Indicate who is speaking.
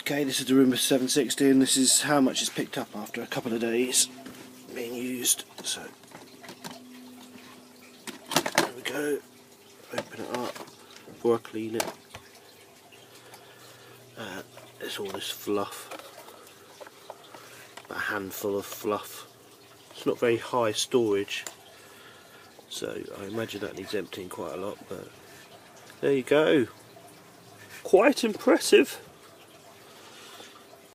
Speaker 1: Okay, this is the Roomba 760 and this is how much it's picked up after a couple of days being used. So, there we go, open it up before I clean it. There's all this fluff, a handful of fluff. It's not very high storage, so I imagine that needs emptying quite a lot, but there you go. Quite impressive.